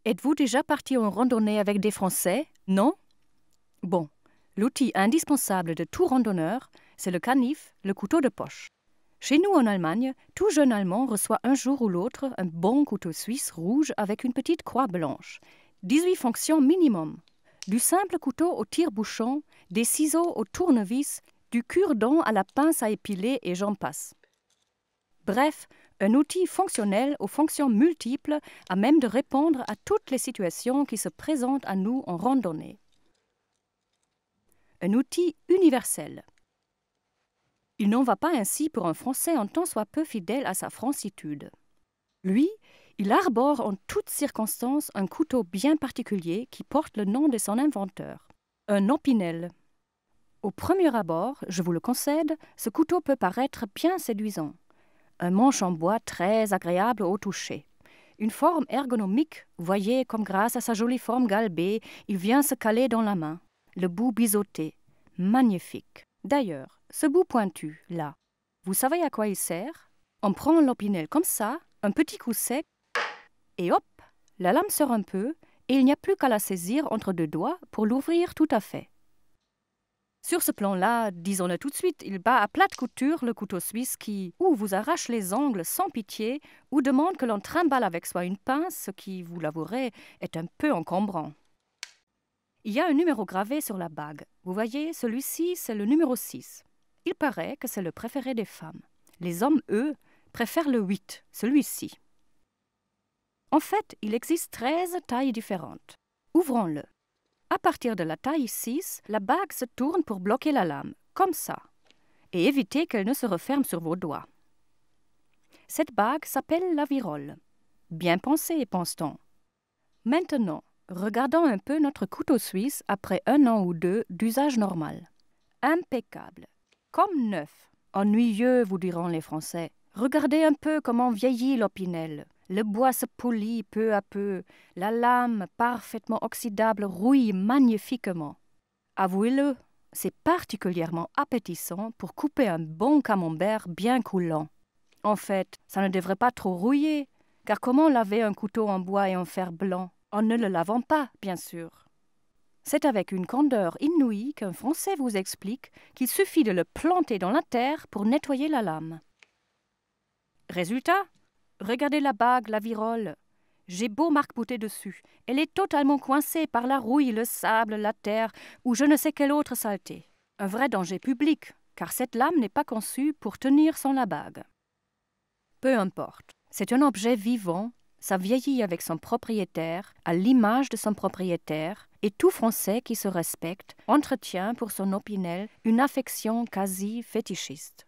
Êtes-vous déjà parti en randonnée avec des Français? Non? Bon, l'outil indispensable de tout randonneur, c'est le canif, le couteau de poche. Chez nous en Allemagne, tout jeune Allemand reçoit un jour ou l'autre un bon couteau suisse rouge avec une petite croix blanche. 18 fonctions minimum. Du simple couteau au tire-bouchon, des ciseaux au tournevis, du cure-dent à la pince à épiler et j'en passe. Bref, un outil fonctionnel aux fonctions multiples à même de répondre à toutes les situations qui se présentent à nous en randonnée. Un outil universel. Il n'en va pas ainsi pour un Français en tant soit peu fidèle à sa francitude. Lui, il arbore en toutes circonstances un couteau bien particulier qui porte le nom de son inventeur, un Opinel. Au premier abord, je vous le concède, ce couteau peut paraître bien séduisant. Un manche en bois très agréable au toucher. Une forme ergonomique, voyez comme grâce à sa jolie forme galbée, il vient se caler dans la main. Le bout biseauté, magnifique. D'ailleurs, ce bout pointu, là, vous savez à quoi il sert? On prend l'Opinel comme ça, un petit coup sec, et hop, la lame sort un peu, et il n'y a plus qu'à la saisir entre deux doigts pour l'ouvrir tout à fait. Sur ce plan-là, disons-le tout de suite, il bat à plate couture le couteau suisse qui, ou vous arrache les ongles sans pitié, ou demande que l'on trimballe avec soi une pince, ce qui, vous l'avouerez, est un peu encombrant. Il y a un numéro gravé sur la bague. Vous voyez, celui-ci, c'est le numéro 6. Il paraît que c'est le préféré des femmes. Les hommes, eux, préfèrent le 8, celui-ci. En fait, il existe 13 tailles différentes. Ouvrons-le. À partir de la taille 6, la bague se tourne pour bloquer la lame, comme ça, et éviter qu'elle ne se referme sur vos doigts. Cette bague s'appelle la virole. Bien pensé, pense-t-on. Maintenant, regardons un peu notre couteau suisse après 1 an ou 2 d'usage normal. Impeccable, comme neuf. Ennuyeux, vous diront les Français. Regardez un peu comment vieillit l'Opinel. Le bois se polit peu à peu. La lame, parfaitement oxydable, rouille magnifiquement. Avouez-le, c'est particulièrement appétissant pour couper un bon camembert bien coulant. En fait, ça ne devrait pas trop rouiller, car comment laver un couteau en bois et en fer blanc? En ne le lavant pas, bien sûr. C'est avec une candeur inouïe qu'un Français vous explique qu'il suffit de le planter dans la terre pour nettoyer la lame. Résultat? Regardez la bague, la virole. J'ai beau m'arc-bouter dessus. Elle est totalement coincée par la rouille, le sable, la terre ou je ne sais quelle autre saleté. Un vrai danger public, car cette lame n'est pas conçue pour tenir sans la bague. Peu importe. C'est un objet vivant, ça vieillit avec son propriétaire, à l'image de son propriétaire, et tout Français qui se respecte entretient pour son Opinel une affection quasi fétichiste.